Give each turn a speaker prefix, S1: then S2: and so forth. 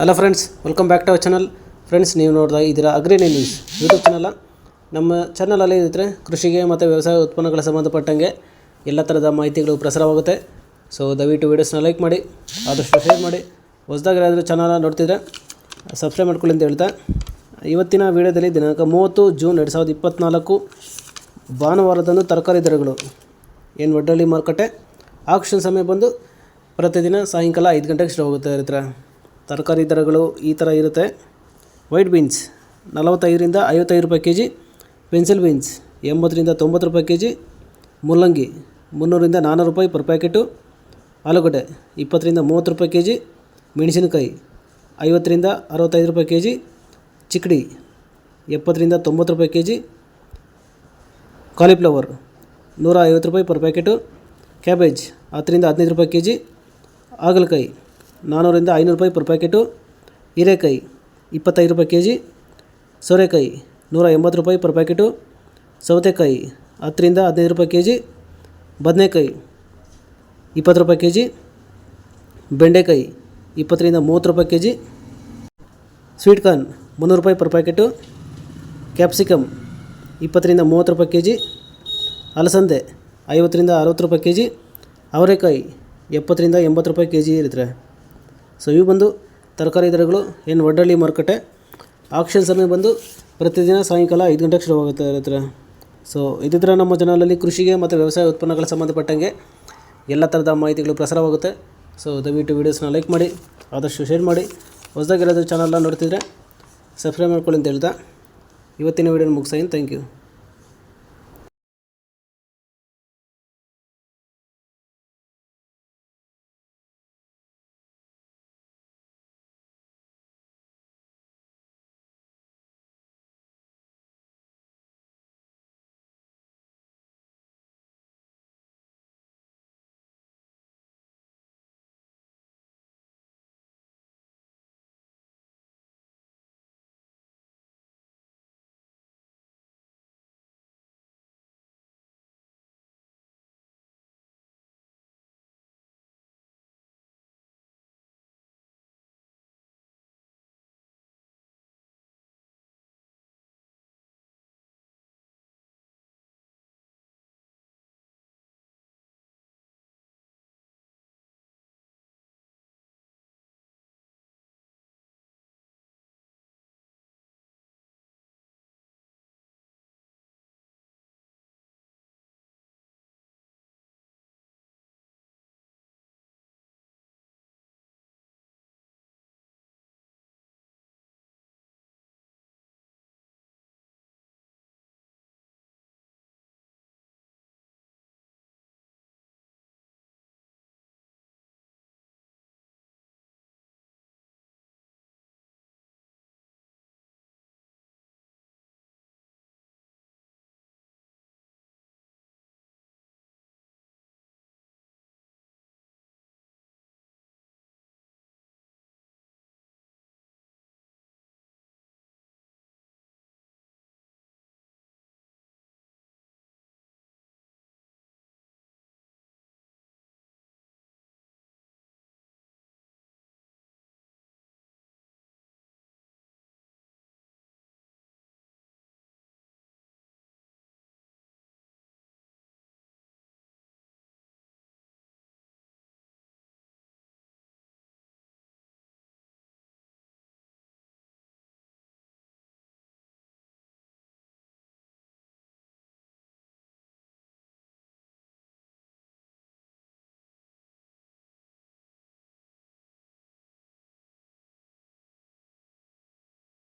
S1: Hello friends, welcome back to our channel. Friends, ನೀವು ನೋಡ್ತಾ ಇದ್ದೀರಾ ಅಗ್ರಿನಿ ನ್ಯೂಸ್ ಯೂಟ್ಯೂಬ್ ಚಾನಲ್. ನಮ್ಮ ಚಾನಲಲ್ಲಿ ಇದ್ದರೆ ಕೃಷಿಗೆ ಮತ್ತು ವ್ಯವಸಾಯ ಉತ್ಪನ್ನಗಳ ಸಂಬಂಧಪಟ್ಟಂಗೆ ಎಲ್ಲ ಥರದ ಮಾಹಿತಿಗಳು ಪ್ರಸಾರವಾಗುತ್ತೆ. ಸೊ ದಯವಿಟ್ಟು ವೀಡಿಯೋಸ್ನ ಲೈಕ್ ಮಾಡಿ, ಆದಷ್ಟು ಶೇರ್ ಮಾಡಿ. ಹೊಸದಾಗಿ ಯಾರಾದರೂ ಚಾನಲ್ ನೋಡ್ತಿದ್ರೆ ಸಬ್ಸ್ಕ್ರೈಬ್ ಮಾಡ್ಕೊಳ್ಳಿ ಅಂತ ಹೇಳ್ತಾ, ಇವತ್ತಿನ ವೀಡಿಯೋದಲ್ಲಿ ದಿನಾಂಕ 30 ಜೂನ್ 2024 ಭಾನುವಾರದಂದು ತರಕಾರಿ ದರಗಳು ಏನು ವಡ್ಡಳ್ಳಿ ಮಾರುಕಟ್ಟೆ ಆಕ್ಷನ್ ಸಮಯ ಬಂದು ಪ್ರತಿದಿನ ಸಾಯಂಕಾಲ 5 ಗಂಟೆಗೆ ಶುರು ಹೋಗುತ್ತೆ. ಇರ್ತಾರೆ ತರಕಾರಿ ದರಗಳು ಈ ಥರ ಇರುತ್ತೆ. ವೈಟ್ ಬೀನ್ಸ್ 45ರಿಂದ 55 ರೂಪಾಯಿ ಕೆ ಜಿ, ಪೆನ್ಸಿಲ್ ಬೀನ್ಸ್ 80ರಿಂದ 90 ರೂಪಾಯಿ ಕೆ ಜಿ, ಮುಲ್ಲಂಗಿ 300ರಿಂದ 400 ರೂಪಾಯಿ ಪರ್ ಪ್ಯಾಕೆಟು, ಆಲೂಗಡ್ಡೆ 20ರಿಂದ 30 ರೂಪಾಯಿ ಕೆ ಜಿ, ಮೆಣಸಿನಕಾಯಿ 50ರಿಂದ 65 ರೂಪಾಯಿ ಕೆ ಜಿ, ಚಿಕ್ಕಡಿ 70ರಿಂದ 90 ರೂಪಾಯಿ ಕೆ ಜಿ, ಕಾಲಿಫ್ಲವರ್ 150 ರೂಪಾಯಿ ಪರ್ ಪ್ಯಾಕೆಟು, ಕ್ಯಾಬೇಜ್ 10ರಿಂದ 15 ರೂಪಾಯಿ ಕೆ ಜಿ, ಹಾಗಲಕಾಯಿ 400ರಿಂದ 500 ರೂಪಾಯಿ ಪರ್ ಪ್ಯಾಕೆಟು, ಹೀರೆಕಾಯಿ 25 ರೂಪಾಯಿ ಕೆ ಜಿ, ಸೋರೆಕಾಯಿ 180 ರೂಪಾಯಿ ಪರ್ ಪ್ಯಾಕೆಟು, ಸೌತೆಕಾಯಿ 10ರಿಂದ 15 ರೂಪಾಯಿ ಕೆ ಜಿ, ಬದನೆಕಾಯಿ 20 ರೂಪಾಯಿ ಕೆ ಜಿ, ಬೆಂಡೆಕಾಯಿ 20ರಿಂದ 30 ರೂಪಾಯಿ ಕೆ ಜಿ, ಸ್ವೀಟ್ ಕಾರ್ನ್ 300 ರೂಪಾಯಿ ಪರ್ ಪ್ಯಾಕೆಟು, ಕ್ಯಾಪ್ಸಿಕಮ್ 20ರಿಂದ 30 ರೂಪಾಯಿ ಕೆ ಜಿ, ಅಲಸಂದೆ 50ರಿಂದ 60 ರೂಪಾಯಿ ಕೆ ಜಿ, ಅವರೆಕಾಯಿ 70ರಿಂದ 80 ರೂಪಾಯಿ ಕೆ ಜಿ ಇರುತ್ತೆ. ಸೊ ಇವು ಬಂದು ತರಕಾರಿ ದರಗಳು ಏನು ವಡ್ಡಳ್ಳಿ ಮಾರುಕಟ್ಟೆ ಆಕ್ಷನ್ ಸಮಯ ಬಂದು ಪ್ರತಿದಿನ ಸಾಯಂಕಾಲ 5 ಗಂಟೆಗೆ ಶುರುವಾಗುತ್ತೆ ಇರುತ್ತೆ. ಸೊ ಇದೇ ಥರ ನಮ್ಮ ಚಾನಲಲ್ಲಿ ಕೃಷಿಗೆ ಮತ್ತು ವ್ಯವಸಾಯ ಉತ್ಪನ್ನಗಳ ಸಂಬಂಧಪಟ್ಟಂಗೆ ಎಲ್ಲ ಥರದ ಮಾಹಿತಿಗಳು ಪ್ರಸಾರವಾಗುತ್ತೆ. ಸೊ ದಯವಿಟ್ಟು ವೀಡಿಯೋಸ್ನ ಲೈಕ್ ಮಾಡಿ, ಆದಷ್ಟು ಶೇರ್ ಮಾಡಿ. ಹೊಸದಾಗಿ ಯಾರಾದರೂ ಚಾನಲ್ನ ನೋಡ್ತಿದ್ರೆ ಸಬ್ಸ್ಕ್ರೈಬ್ ಮಾಡ್ಕೊಳ್ಳಿ ಅಂತ ಹೇಳ್ತಾ ಇವತ್ತಿನ ವೀಡಿಯೋನ ಮುಗಿಸ್ತೀನಿ. Thank you.